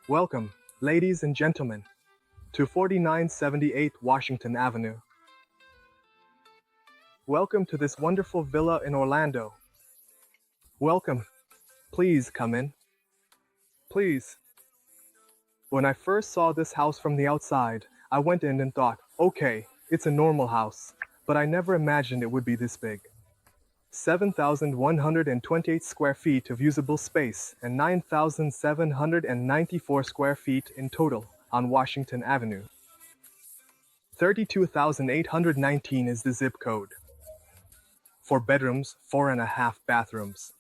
Welcome, ladies and gentlemen, to 4978 Washington Avenue. Welcome to this wonderful villa in Orlando. Welcome. Please come in. Please. When I first saw this house from the outside, I went in and thought, okay, it's a normal house, but I never imagined it would be this big. 7,128 square feet of usable space and 9,794 square feet in total on Washington Avenue. 32,819 is the zip code. 4 bedrooms, 4.5 bathrooms.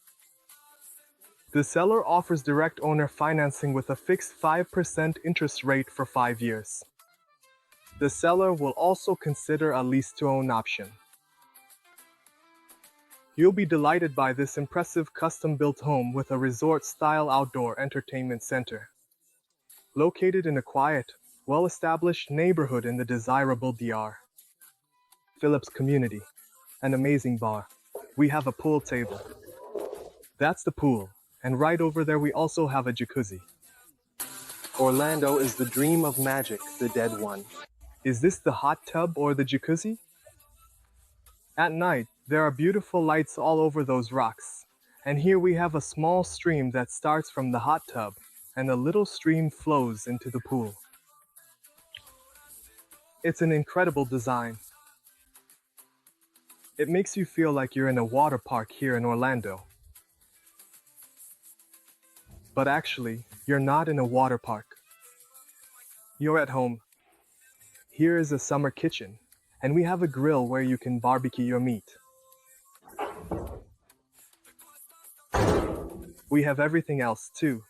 The seller offers direct owner financing with a fixed 5% interest rate for 5 years. The seller will also consider a lease-to-own option. You'll be delighted by this impressive custom-built home with a resort-style outdoor entertainment center. Located in a quiet, well-established neighborhood in the desirable DR. Phillips community. An amazing bar. We have a pool table. That's the pool, and right over there we also have a jacuzzi. Orlando is the dream of magic, the dead one. Is this the hot tub or the jacuzzi? At night, there are beautiful lights all over those rocks. And here we have a small stream that starts from the hot tub, and a little stream flows into the pool. It's an incredible design. It makes you feel like you're in a water park here in Orlando. But actually, you're not in a water park. You're at home. Here is a summer kitchen, and we have a grill where you can barbecue your meat. We have everything else too.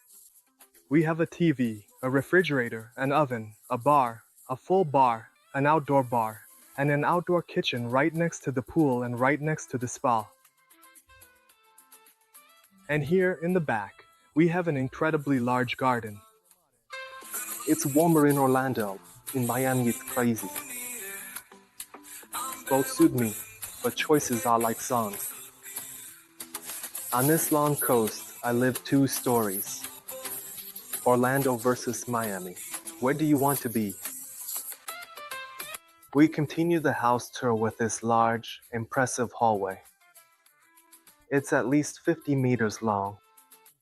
We have a TV, a refrigerator, an oven, a bar, a full bar, an outdoor bar, and an outdoor kitchen right next to the pool and right next to the spa. And here in the back, we have an incredibly large garden. It's warmer in Orlando. In Miami, it's crazy. Both suit me, but choices are like songs. On this long coast, I live 2 stories. Orlando versus Miami. Where do you want to be? We continue the house tour with this large, impressive hallway. It's at least 50 meters long.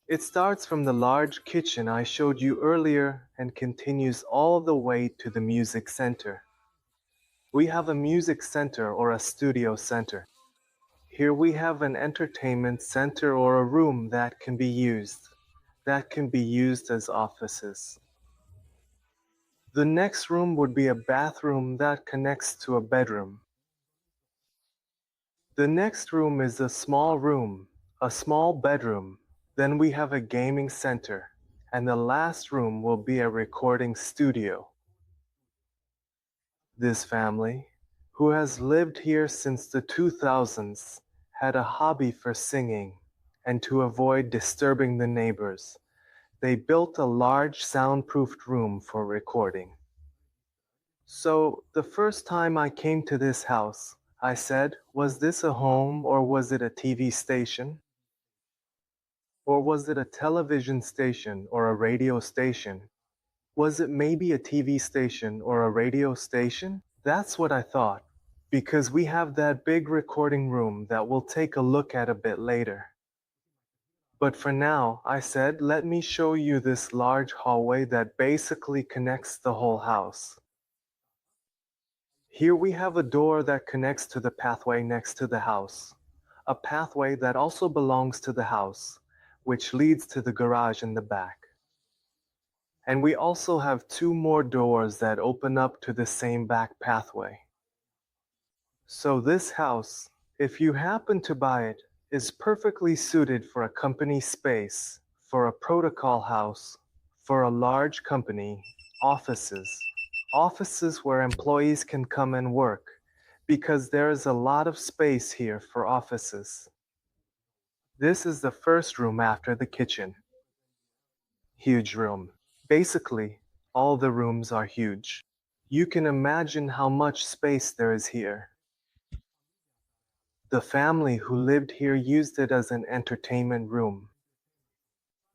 It starts from the large kitchen I showed you earlier and continues all the way to the music center. We have a music center or a studio center. Here we have an entertainment center or a room that can be used as offices. The next room would be a bathroom that connects to a bedroom. The next room is a small room, a small bedroom. Then we have a gaming center, and the last room will be a recording studio. This family, who has lived here since the 2000s, had a hobby for singing, and to avoid disturbing the neighbors, they built a large soundproofed room for recording. So, the first time I came to this house, I said, was this a home or was it a TV station? Or was it a television station or a radio station? Was it maybe a TV station or a radio station? That's what I thought, because we have that big recording room that we'll take a look at a bit later. But for now, I said, let me show you this large hallway that basically connects the whole house. Here we have a door that connects to the pathway next to the house, a pathway that also belongs to the house, which leads to the garage in the back. And we also have 2 more doors that open up to the same back pathway. So this house, if you happen to buy it, is perfectly suited for a company space, for a protocol house, for a large company, offices where employees can come and work, because there is a lot of space here for offices. This is the first room after the kitchen. Huge room. Basically, all the rooms are huge. You can imagine how much space there is here. The family who lived here used it as an entertainment room.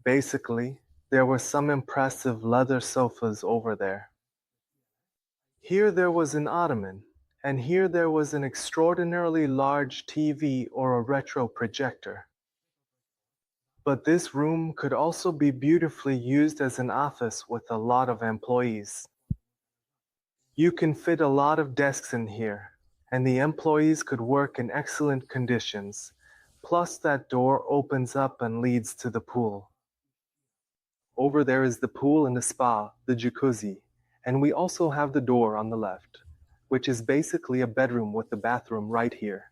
Basically, There were some impressive leather sofas over there. Here there was an ottoman, and here there was an extraordinarily large TV or a retro projector. But this room could also be beautifully used as an office with a lot of employees. You can fit a lot of desks in here, and the employees could work in excellent conditions. Plus that door opens up and leads to the pool. Over there is the pool and the spa, the jacuzzi, and we also have the door on the left, which is basically a bedroom with the bathroom right here.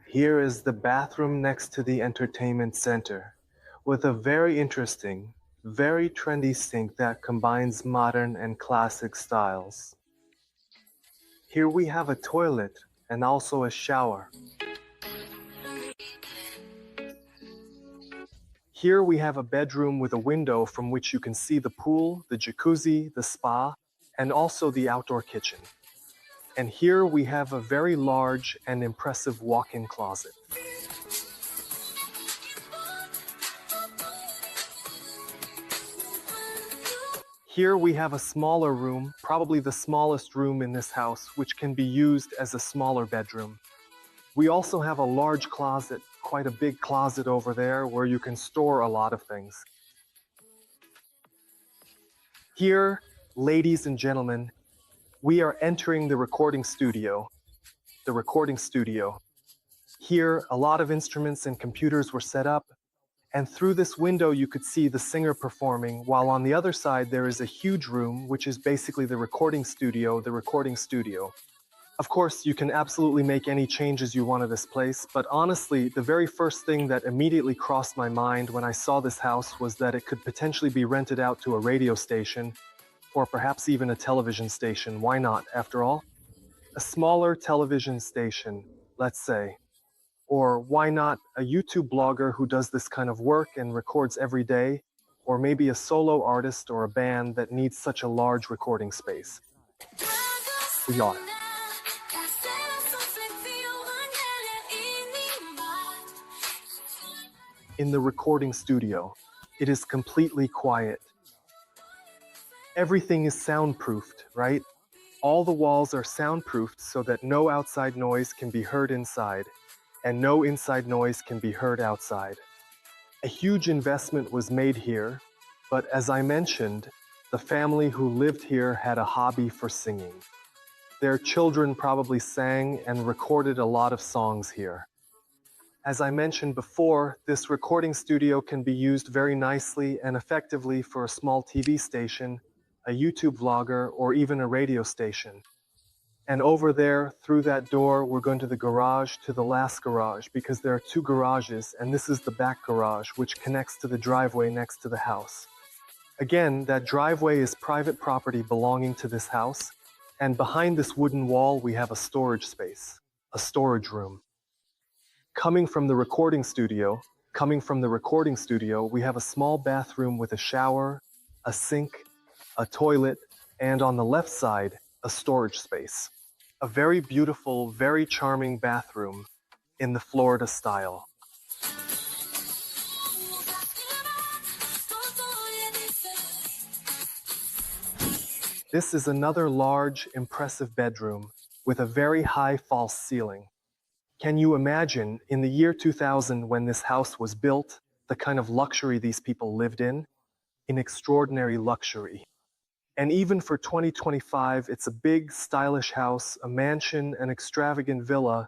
Here is the bathroom next to the entertainment center, with a very interesting, very trendy sink that combines modern and classic styles. Here we have a toilet and also a shower. Here we have a bedroom with a window from which you can see the pool, the jacuzzi, the spa, and also the outdoor kitchen. And here we have a very large and impressive walk-in closet. Here we have a smaller room, probably the smallest room in this house, which can be used as a smaller bedroom. We also have a large closet, quite a big closet over there where you can store a lot of things. Here, ladies and gentlemen, we are entering the recording studio. The recording studio. Here, a lot of instruments and computers were set up, and through this window you could see the singer performing, while on the other side there is a huge room, which is basically the recording studio, Of course, you can absolutely make any changes you want to this place, but honestly, the very first thing that immediately crossed my mind when I saw this house was that it could potentially be rented out to a radio station, or perhaps even a television station. Why not, after all? A smaller television station, let's say. Or why not a YouTube blogger who does this kind of work and records every day, or maybe a solo artist or a band that needs such a large recording space. We are. In the recording studio, it is completely quiet. Everything is soundproofed, right? All the walls are soundproofed so that no outside noise can be heard inside, and no inside noise can be heard outside. A huge investment was made here, but as I mentioned, the family who lived here had a hobby for singing. Their children probably sang and recorded a lot of songs here. As I mentioned before, this recording studio can be used very nicely and effectively for a small TV station, a YouTube vlogger, or even a radio station. And over there, through that door, we're going to the garage, to the last garage, because there are two garages, and this is the back garage, which connects to the driveway next to the house. Again, that driveway is private property belonging to this house, and behind this wooden wall, we have a storage space, a storage room. Coming from the recording studio, we have a small bathroom with a shower, a sink, a toilet, and on the left side, a storage space. A very beautiful, very charming bathroom in the Florida style. This is another large, impressive bedroom with a very high false ceiling. Can you imagine, in the year 2000 when this house was built, the kind of luxury these people lived in? In extraordinary luxury. And even for 2025, it's a big, stylish house, a mansion, an extravagant villa.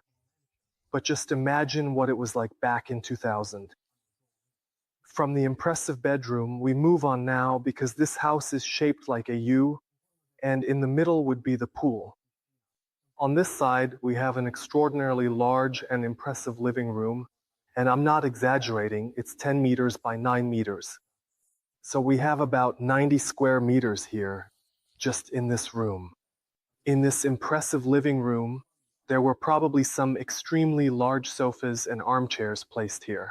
But just imagine what it was like back in 2000. From the impressive bedroom, we move on now because this house is shaped like a U, and in the middle would be the pool. On this side, we have an extraordinarily large and impressive living room, and I'm not exaggerating, it's 10 meters by 9 meters. So we have about 90 square meters here, just in this room. In this impressive living room, there were probably some extremely large sofas and armchairs placed here.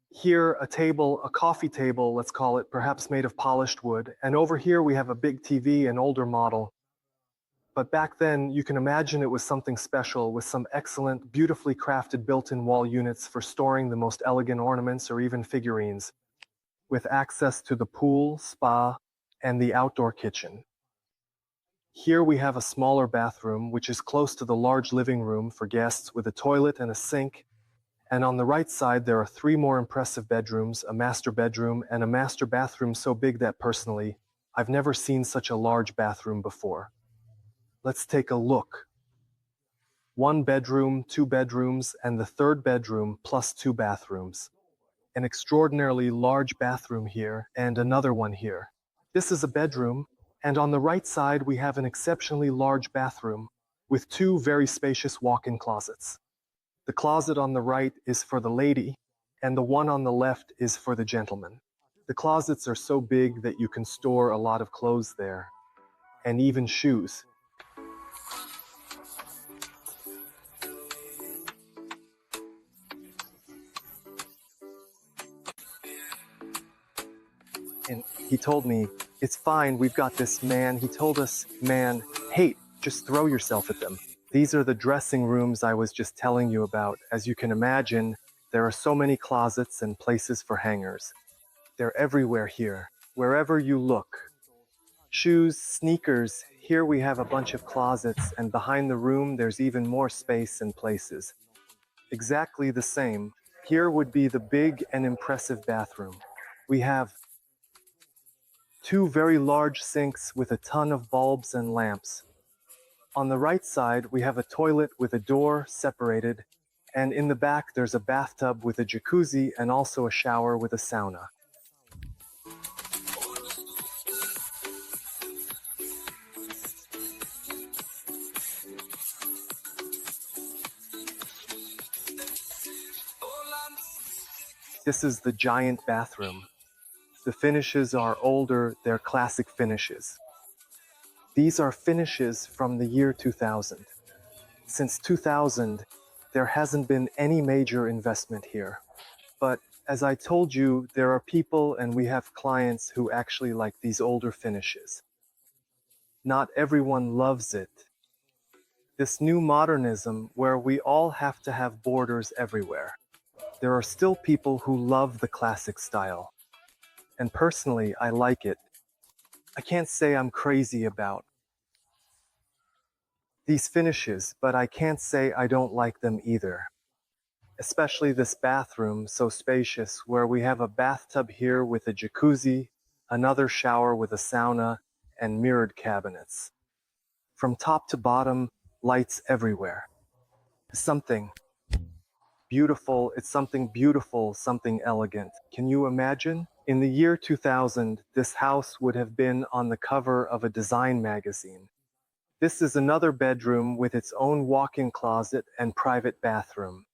Here, a table, a coffee table, let's call it, perhaps made of polished wood, and over here we have a big TV, an older model. But back then, you can imagine it was something special with some excellent, beautifully crafted built-in wall units for storing the most elegant ornaments or even figurines. with access to the pool, spa, and the outdoor kitchen. Here we have a smaller bathroom, which is close to the large living room for guests with a toilet and a sink. And on the right side, there are 3 more impressive bedrooms, a master bedroom, and a master bathroom so big that personally, I've never seen such a large bathroom before. Let's take a look. 1 bedroom, 2 bedrooms, and the 3rd bedroom plus 2 bathrooms. An extraordinarily large bathroom here and another one here. This is a bedroom, and on the right side we have an exceptionally large bathroom with 2 very spacious walk-in closets. The closet on the right is for the lady, and the one on the left is for the gentleman. The closets are so big that you can store a lot of clothes there, and even shoes. And he told me, "It's fine, we've got this, man." He told us, "Man, hey, just throw yourself at them." These are the dressing rooms I was just telling you about. As you can imagine, there are so many closets and places for hangers. They're everywhere here, wherever you look. Shoes, sneakers, here we have a bunch of closets, and behind the room there's even more space and places. Exactly the same. Here would be the big and impressive bathroom. We have 2 very large sinks with a ton of bulbs and lamps. On the right side, we have a toilet with a door separated, and in the back there's a bathtub with a jacuzzi and also a shower with a sauna. This is the giant bathroom. The finishes are older, they're classic finishes. These are finishes from the year 2000. Since 2000, there hasn't been any major investment here. But as I told you, there are people and we have clients who actually like these older finishes. Not everyone loves it. This new modernism where we all have to have borders everywhere. There are still people who love the classic style. And personally, I like it. I can't say I'm crazy about these finishes, but I can't say I don't like them either. Especially this bathroom, so spacious, where we have a bathtub here with a jacuzzi, another shower with a sauna, and mirrored cabinets. From top to bottom, lights everywhere. Something beautiful, it's something beautiful, something elegant. Can you imagine? In the year 2000, this house would have been on the cover of a design magazine. This is another bedroom with its own walk-in closet and private bathroom.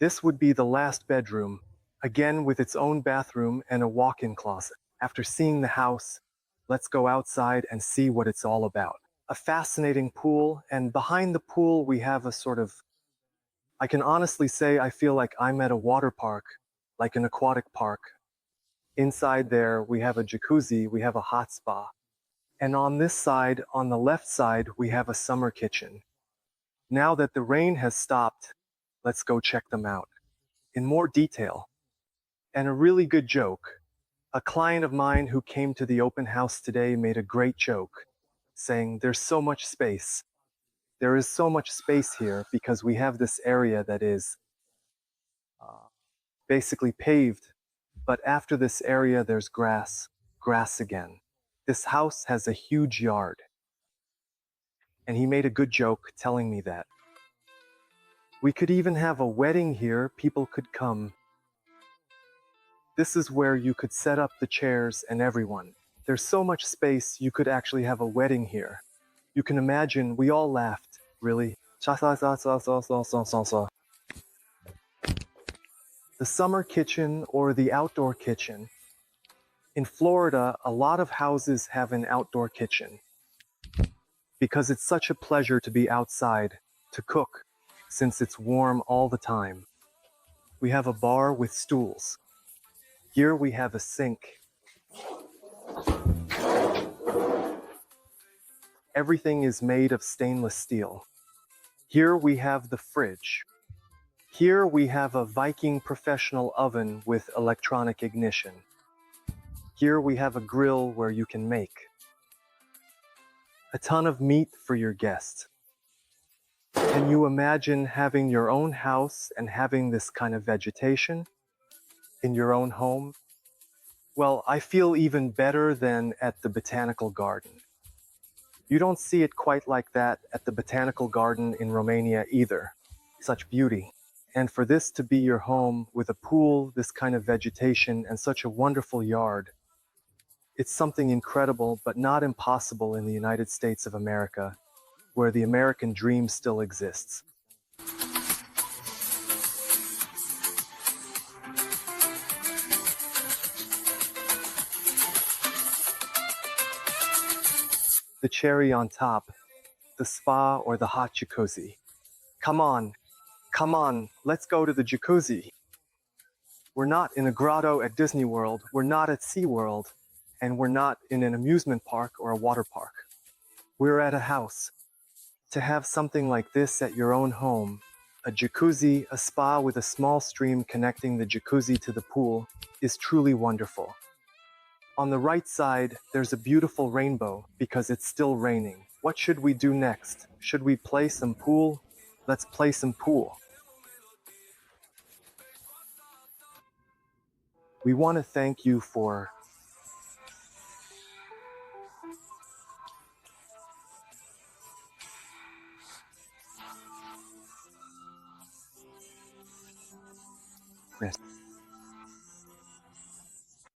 This would be the last bedroom, again with its own bathroom and a walk-in closet. After seeing the house, let's go outside and see what it's all about. A fascinating pool, and behind the pool we have a sort of, I can honestly say I feel like I'm at a water park, like an aquatic park. Inside there we have a jacuzzi, we have a hot spa. And on this side, on the left side, we have a summer kitchen. Now that the rain has stopped, let's go check them out in more detail. And a really good joke. A client of mine who came to the open house today made a great joke, saying, "There's so much space. There is so much space here because we have this area that is basically paved, but after this area there's grass again. This house has a huge yard." And he made a good joke telling me that. We could even have a wedding here, people could come. This is where you could set up the chairs and everyone. There's so much space you could actually have a wedding here. You can imagine we all laughed, really. The summer kitchen or the outdoor kitchen. In Florida, a lot of houses have an outdoor kitchen because it's such a pleasure to be outside, to cook, since it's warm all the time. We have a bar with stools. Here we have a sink. Everything is made of stainless steel. Here we have the fridge. Here we have a Viking professional oven with electronic ignition. Here we have a grill where you can make a ton of meat for your guests. Can you imagine having your own house and having this kind of vegetation in your own home? Well, I feel even better than at the botanical garden. You don't see it quite like that at the botanical garden in Romania either. Such beauty. And for this to be your home with a pool, this kind of vegetation, and such a wonderful yard, it's something incredible but not impossible in the United States of America, where the American dream still exists. The cherry on top, the spa or the hot jacuzzi. Come on, let's go to the jacuzzi. We're not in a grotto at Disney World, we're not at SeaWorld, and we're not in an amusement park or a water park. We're at a house. To have something like this at your own home, a jacuzzi, a spa with a small stream connecting the jacuzzi to the pool, is truly wonderful. On the right side, there's a beautiful rainbow because it's still raining. What should we do next? Should we play some pool? Let's play some pool. We want to thank you for this.